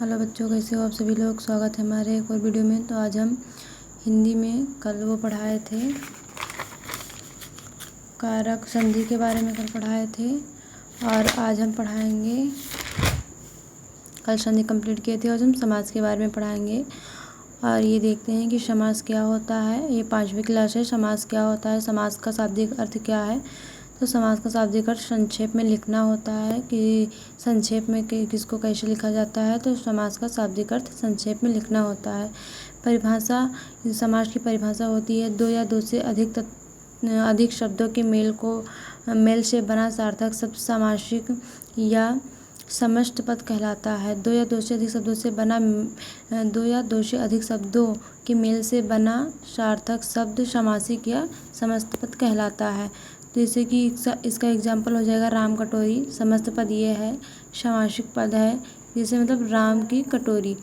Hello बच्चों, कैसे हो आप सभी लोग। स्वागत है हमारे एक और वीडियो में। तो आज हम हिंदी में कल वो पढ़ाए थे, कारक संधि के बारे में कल पढ़ाए थे, और आज हम पढ़ाएंगे, कल संधि कंप्लीट किए थे, आज हम समास के बारे में पढ़ाएंगे। और ये देखते हैं कि समास क्या होता है। ये 5वीं क्लास है। समास क्या होता है, समास का शाब्दिक अर्थ क्या है। तो समास का शाब्दिक अर्थ संक्षेप में लिखना होता है कि संक्षेप में किसको कैसे लिखा जाता है। तो समास का शाब्दिक अर्थ संक्षेप में लिखना होता है। परिभाषा, समास की परिभाषा होती है, दो या दो से अधिक शब्दों के मेल से बना सार्थक शब्द सामासिक या समस्त पद कहलाता है। दो या दो से अधिक शब्दों के मेल से बना सार्थक शब्द समासिक या समस्त पद कहलाता है। तो जैसे कि इसका एग्जाम्पल हो जाएगा राम कटोरी। समस्त पद ये है, समासिक पद है, जैसे मतलब राम की कटोरी।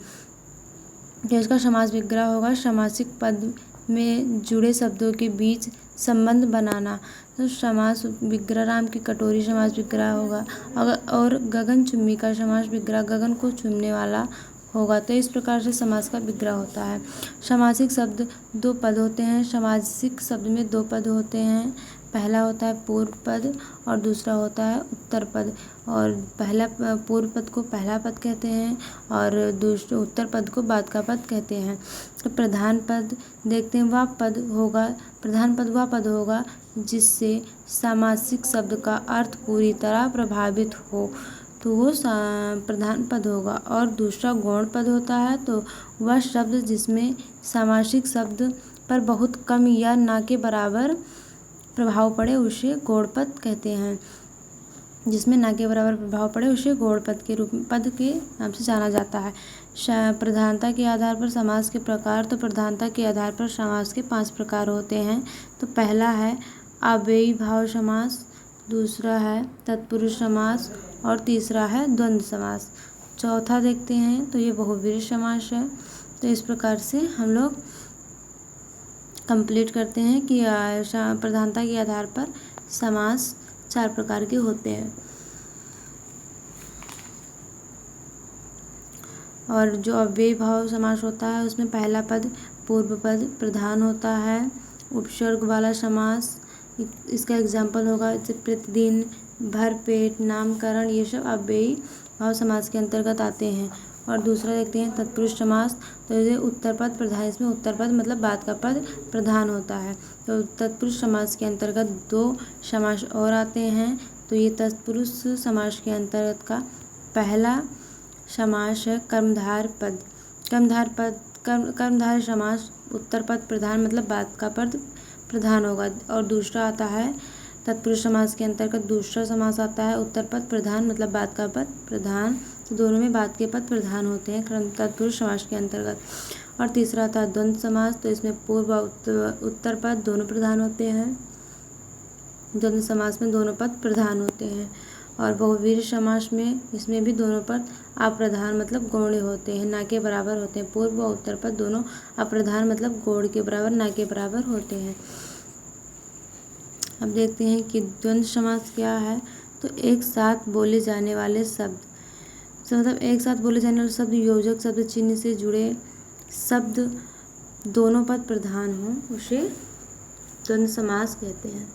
तो इसका समास विग्रह होगा समासिक पद में जुड़े शब्दों के बीच संबंध बनाना। तो समास विग्रह राम की कटोरी समास विग्रह होगा। और गगन चुम्बी का समास विग्रह गगन को चूमने वाला होगा। तो इस प्रकार से समास का विग्रह होता है। समासिक शब्द दो पद होते हैं। समासिक शब्द में दो पद होते हैं। पहला होता है पूर्व पद और दूसरा होता है उत्तर पद। और पहला पूर्व पद को पहला पद कहते हैं और दूसरे उत्तर पद को बाद का पद कहते हैं। तो प्रधान पद देखते हैं, वह पद होगा, प्रधान पद वह पद होगा जिससे समासिक शब्द का अर्थ पूरी तरह प्रभावित हो, तो वो प्रधान पद होगा। और दूसरा गौण पद होता है, तो वह शब्द जिसमें समासिक शब्द पर बहुत कम या ना के बराबर प्रभाव पड़े उसे गौण पद कहते हैं। जिसमें ना के बराबर प्रभाव पड़े उसे गौण पद के नाम से जाना जाता है। प्रधानता के आधार पर समास के प्रकार। तो प्रधानता के आधार पर समास के 5 प्रकार होते हैं। तो पहला है अव्ययी भाव समास, दूसरा है तत्पुरुष समास और तीसरा है द्वंद्व समास। चौथा देखते हैं तो ये बहुव्रीहि समास है। तो इस प्रकार से हम लोग कंप्लीट करते हैं कि प्रधानता के आधार पर समास 4 प्रकार के होते हैं। और जो अव्ययी भाव समास होता है उसमें पहला पद पूर्व पद प्रधान होता है। उपसर्ग वाला समास, इसका एग्जाम्पल होगा जैसे प्रतिदिन, भरपेट, नामकरण, ये सब अव्ययी भाव समास के अंतर्गत आते हैं। और दूसरा देखते हैं तत्पुरुष समास। तो ये उत्तर पद प्रधान, इसमें उत्तर पद मतलब बाद का पद प्रधान होता है। तो तत्पुरुष समास के अंतर्गत 2 समास और आते हैं। तो ये तत्पुरुष समास के अंतर्गत का पहला समास है कर्मधार पद। कर्मधार समास उत्तर पद प्रधान मतलब बाद का पद प्रधान होगा। और दूसरा आता है तत्पुरुष समास के अंतर्गत दूसरा समास आता है उत्तर पद प्रधान मतलब बाद का पद प्रधान। दोनों में बाद के पद प्रधान होते हैं तत्पुरुष समास के अंतर्गत। और तीसरा आता है द्वंद्व समास। तो इसमें पूर्व उत्तर पद दोनों प्रधान होते हैं। द्वंद्व समास में दोनों पद प्रधान होते हैं। और बहुव्रीहि समास में इसमें भी दोनों पद अप्रधान मतलब गौण होते हैं, ना के बराबर होते हैं। पूर्व और उत्तर पद दोनों अप्रधान मतलब गौण के बराबर, ना के बराबर होते हैं। अब देखते हैं कि द्वंद्व समास क्या है। तो एक साथ बोले जाने वाले शब्द, मतलब एक साथ बोले जाने वाले शब्द योजक शब्द चिन्ह से जुड़े शब्द दोनों पद प्रधान हों उसे द्वंद्व समास कहते हैं।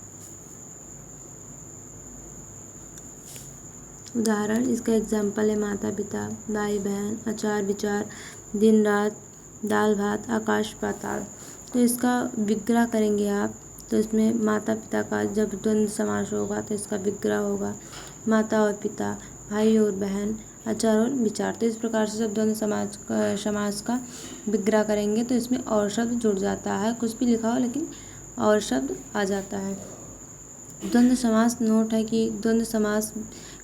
उदाहरण, इसका एग्जाम्पल है माता पिता, भाई बहन, अचार विचार, दिन रात, दाल भात, आकाश पाताल। तो इसका विग्रह करेंगे आप। तो इसमें माता पिता का जब द्वंद्व समास होगा तो इसका विग्रह होगा माता और पिता, भाई और बहन, अचार और विचार। तो इस प्रकार से जब द्वंद्व समास का विग्रह करेंगे तो इसमें और शब्द जुड़ जाता है, कुछ भी लिखा हो लेकिन और शब्द आ जाता है। द्वंद्व समास नोट है कि द्वंद्व समास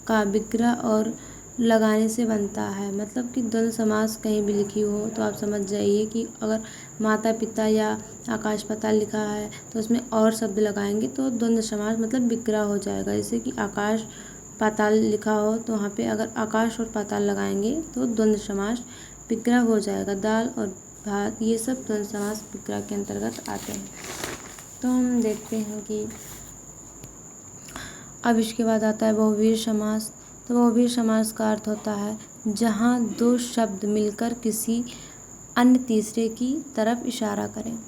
का विग्रह और लगाने से बनता है। मतलब कि द्वंद्व समास कहीं भी लिखी हो तो आप समझ जाइए कि अगर माता पिता या आकाश पाताल लिखा है तो उसमें और शब्द लगाएंगे तो द्वंद्व समास मतलब विग्रह हो जाएगा। जैसे कि आकाश पाताल लिखा हो तो वहाँ पे अगर आकाश और पाताल लगाएंगे तो द्वंद्व समास विग्रह हो जाएगा। दाल और भात ये सब द्वंद्व समास विग्रह के अंतर्गत आते हैं। तो हम देखते हैं कि अब इसके बाद आता है बहुव्रीहि समास। तो बहुव्रीहि समास का अर्थ होता है जहाँ दो शब्द मिलकर किसी अन्य तीसरे की तरफ इशारा करें।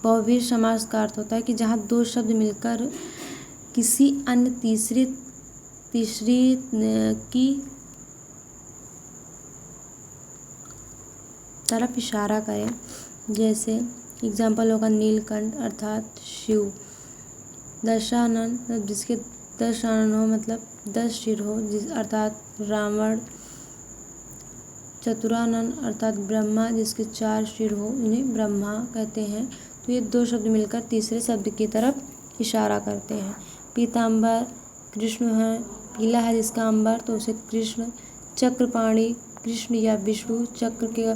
बहुव्रीहि समास का अर्थ होता है कि जहाँ दो शब्द मिलकर किसी अन्य तीसरी की तरफ इशारा करें। जैसे एग्जाम्पल होगा नीलकंठ अर्थात शिव, दशानन जिसके 10 आनन हो मतलब 10 सिर हो अर्थात रावण, चतुरानन अर्थात ब्रह्मा जिसके 4 सिर हो इन्हें ब्रह्मा कहते हैं। तो ये दो शब्द मिलकर तीसरे शब्द की तरफ इशारा करते हैं। पीताम्बर कृष्ण है, पीला है जिसका अंबर तो उसे कृष्ण। चक्रपाणि कृष्ण या विष्णु, चक्र के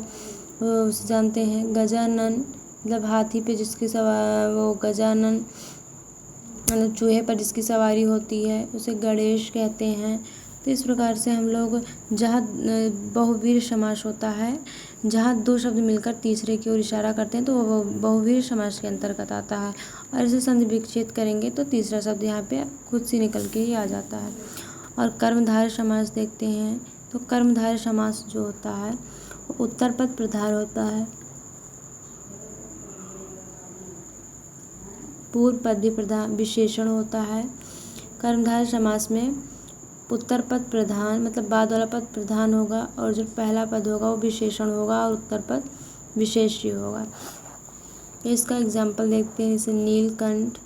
उसे जानते हैं। गजानन मतलब हाथी पे जिसकी वो गजानन मतलब चूहे पर जिसकी सवारी होती है उसे गणेश कहते हैं। तो इस प्रकार से हम लोग जहाँ बहुव्रीहि समास होता है, जहाँ दो शब्द मिलकर तीसरे की ओर इशारा करते हैं तो वो बहुव्रीहि समास के अंतर्गत आता है। और इसे संधि विच्छेद करेंगे तो तीसरा शब्द यहाँ पे खुद से निकल के ही आ जाता है। और कर्मधारय समास देखते हैं तो कर्मधारय समास जो होता है वो उत्तर पद प्रधान होता है, पूर्व पद भी प्रधान विशेषण होता है। कर्मधारय समास में उत्तर पद प्रधान मतलब बाद वाला पद प्रधान होगा और जो पहला पद होगा वो विशेषण होगा और उत्तर पद विशेष्य होगा। इसका एग्जाम्पल देखते हैं जैसे नीलकंठ,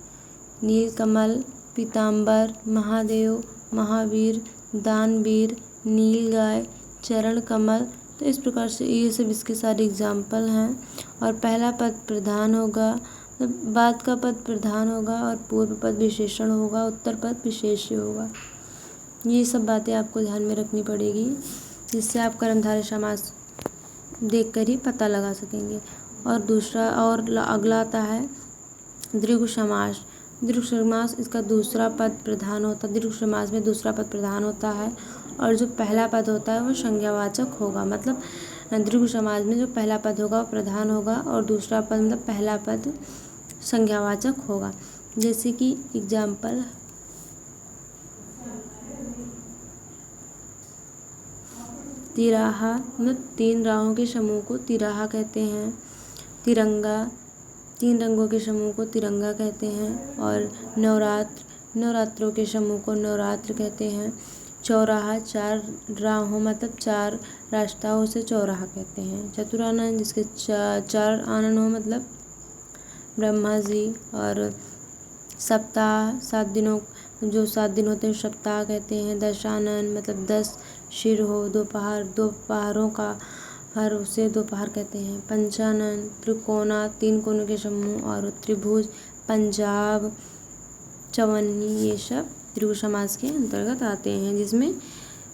नीलकमल, पीताम्बर, महादेव, महावीर, दानवीर, नीलगाय, चरण कमल। तो इस प्रकार से ये सब इसके सारे एग्जाम्पल हैं। और पहला पद प्रधान होगा, बाद का पद प्रधान होगा और पूर्व पद विशेषण होगा, उत्तर पद विशेष्य होगा। ये सब बातें आपको ध्यान में रखनी पड़ेगी जिससे आप कर्मधारय समास देख कर ही पता लगा सकेंगे। और दूसरा और अगला आता है दीर्घ समास। दीर्घ समास इसका दूसरा पद प्रधान होता है। दीर्घ समास में दूसरा पद प्रधान होता है और जो पहला पद होता है वो संज्ञावाचक होगा। मतलब दीर्घ समास में जो पहला पद होगा वो प्रधान होगा और दूसरा पद मतलब पहला पद संज्ञावाचक होगा। जैसे कि एग्जाम्पल तिराहा मतलब 3 राहों के समूह को तिराहा कहते हैं। तिरंगा 3 रंगों के समूह को तिरंगा कहते हैं। और नवरात्र नवरात्रों के समूह को नवरात्र कहते हैं। चौराहा 4 राहों मतलब 4 रास्ताओं से चौराहा कहते हैं। चतुरानन जिसके 4 आनन हो मतलब ब्रह्मा जी। और सप्ताह 7 दिनों जो 7 दिन होते हैं सप्ताह कहते हैं। दशानन मतलब 10 सिर हो, दोपहरों का हर उसे दोपहर कहते हैं। पंचानन त्रिकोणा 3 कोनों के समूह और त्रिभुज, पंजाब, चवन्नी ये सब दीर्घ समास के अंतर्गत आते हैं जिसमें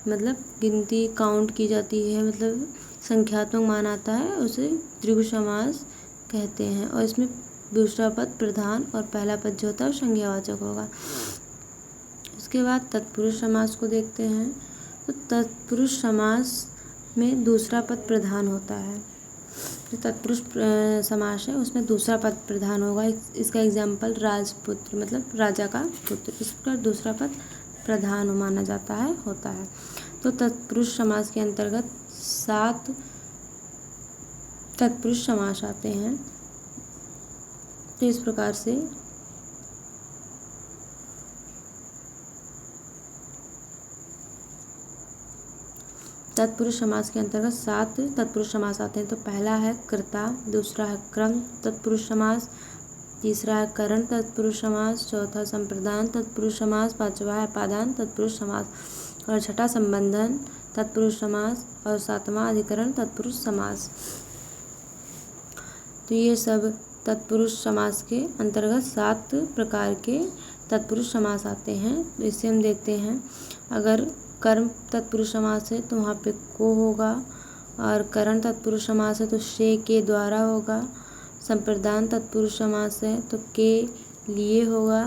मतलब गिनती काउंट की जाती है, मतलब संख्यात्मक मान आता है उसे दीर्घ समास कहते हैं। और इसमें दूसरा पद प्रधान और पहला पद जो होता है वो संज्ञावाचक होगा। उसके बाद तत्पुरुष समास को देखते हैं तो तत्पुरुष समास में दूसरा पद प्रधान होता है। जो तत्पुरुष समास है उसमें दूसरा पद प्रधान होगा। इसका एग्जाम्पल राजपुत्र मतलब राजा का पुत्र, इसका दूसरा पद प्रधान माना जाता है होता है। तो तत्पुरुष समास के अंतर्गत 7 तत्पुरुष समास आते हैं। तो इस प्रकार से तत्पुरुष समास के अंतर्गत 7 तत्पुरुष समास आते हैं। तो पहला है कर्ता, दूसरा है क्रम तत्पुरुष समास, तीसरा है करण तत्पुरुष समास, चौथा संप्रदान तत्पुरुष समास, पांचवा है अपादान तत्पुरुष समास और छठा संबंधन तत्पुरुष समास और सातवां अधिकरण तत्पुरुष समास। तो ये सब तत्पुरुष समास के अंतर्गत 7 प्रकार के तत्पुरुष समास आते हैं। तो इससे हम देखते हैं अगर कर्म तत्पुरुष समास है तो वहाँ पे को होगा और करण तत्पुरुष समास है तो से के द्वारा होगा। संप्रदान तत्पुरुष समास है तो के लिए होगा।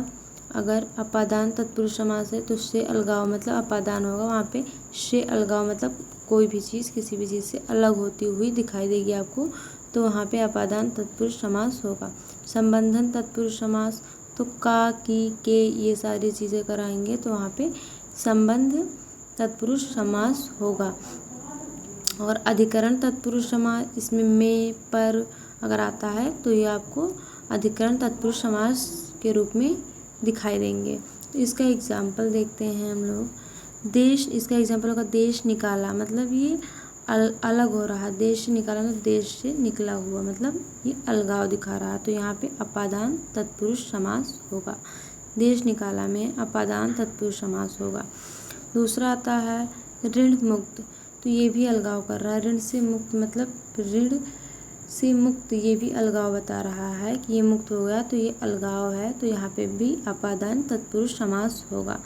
अगर अपादान तत्पुरुष समास है तो से अलगाव मतलब अपादान होगा, वहाँ पे से अलगाव मतलब कोई भी चीज़ किसी भी चीज़ से अलग होती हुई दिखाई देगी आपको, तो वहाँ पे अपादान तत्पुरुष समास होगा। संबंधन तत्पुरुष समास तो का की के ये सारी चीज़ें कराएंगे तो वहाँ पे संबंध तत्पुरुष समास होगा। और अधिकरण तत्पुरुष समास, इसमें में पर अगर आता है तो ये आपको अधिकरण तत्पुरुष समास के रूप में दिखाई देंगे। तो इसका एग्जाम्पल देखते हैं हम लोग। देश, इसका एग्जाम्पल होगा देश निकाला, मतलब ये अलग हो रहा है। देश से निकाला मतलब देश से निकला हुआ, मतलब ये अलगाव दिखा रहा है। तो यहाँ पे अपादान तत्पुरुष समास होगा। देश निकाला में अपादान तत्पुरुष समास होगा। दूसरा आता है ऋण मुक्त, तो ये भी अलगाव कर रहा है। ऋण से मुक्त मतलब ऋण से मुक्त, ये भी अलगाव बता रहा है कि ये मुक्त हो गया, तो ये अलगाव है। तो यहाँ पे भी अपादान तत्पुरुष समास होगा।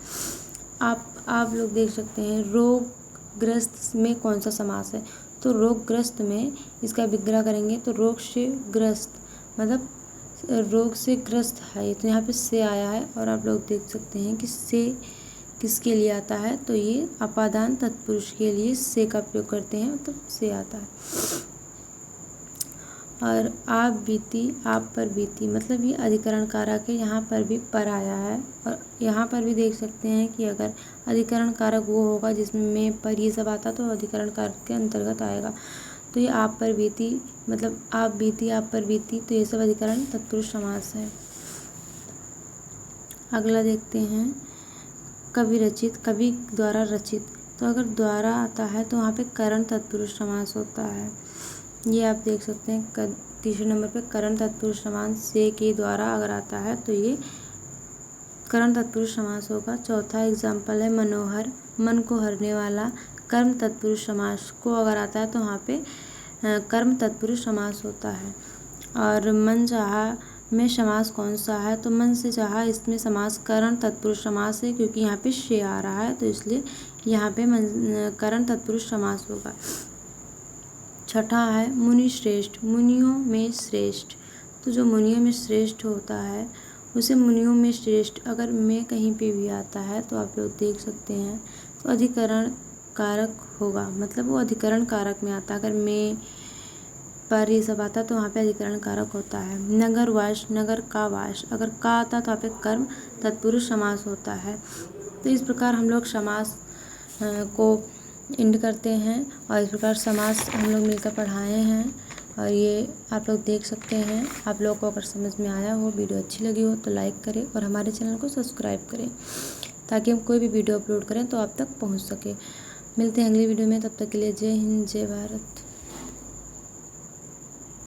आप लोग देख सकते हैं रोगग्रस्त में कौन सा समास है। तो रोगग्रस्त में इसका विग्रह करेंगे तो रोग से ग्रस्त, मतलब रोग से ग्रस्त है। तो यहाँ पे से आया है और आप लोग देख सकते हैं कि से किसके लिए आता है। तो ये अपादान तत्पुरुष के लिए से का प्रयोग करते हैं, मतलब से आता है। और आप बीती, आप पर बीती, मतलब ये अधिकरण कारक है। यहाँ पर भी पर आया है और यहाँ पर भी देख सकते हैं कि अगर अधिकरण कारक वो होगा जिसमें में पर ये सब आता तो अधिकरण कारक के अंतर्गत आएगा। तो ये आप पर बीती, मतलब आप बीती, आप पर बीती, तो ये सब अधिकरण तत्पुरुष समास है। अगला देखते हैं कवि रचित, कवि द्वारा रचित। तो अगर द्वारा आता है तो वहाँ पे करण तत्पुरुष समास होता है। ये आप देख सकते हैं तीसरे नंबर पे करण तत्पुरुष समास से के द्वारा अगर आता है तो ये करण तत्पुरुष समास होगा। चौथा एग्जाम्पल है मनोहर, मन को हरने वाला। कर्म तत्पुरुष समास को अगर आता है तो वहाँ पे कर्म तत्पुरुष समास होता है। और मन चाहा में समास कौन सा है, तो मन से चाहा, इसमें समास करण तत्पुरुष समास है, क्योंकि यहाँ पे शे आ रहा है तो इसलिए यहाँ पे करण तत्पुरुष समास होगा। छठा है मुनि श्रेष्ठ, मुनियों में श्रेष्ठ। तो जो मुनियों में श्रेष्ठ होता है उसे मुनियों में श्रेष्ठ अगर में कहीं पे भी आता है तो आप लोग देख सकते हैं तो अधिकरण कारक होगा, मतलब वो अधिकरण कारक में आता है। अगर में पर ये सब आता तो वहाँ पे अधिकरण कारक होता है। नगर वास, नगर का वास, अगर का आता तो वहाँ पे कर्म तत्पुरुष समास होता है। तो इस प्रकार हम लोग समास को इंड करते हैं और इस प्रकार समास हम लोग मिलकर पढ़ाए हैं। और ये आप लोग देख सकते हैं। आप लोगों को अगर समझ में आया हो, वीडियो अच्छी लगी हो तो लाइक करें और हमारे चैनल को सब्सक्राइब करें ताकि हम कोई भी वीडियो अपलोड करें तो आप तक पहुंच सके। मिलते हैं अगली वीडियो में, तब तक के लिए जय हिंद, जय भारत।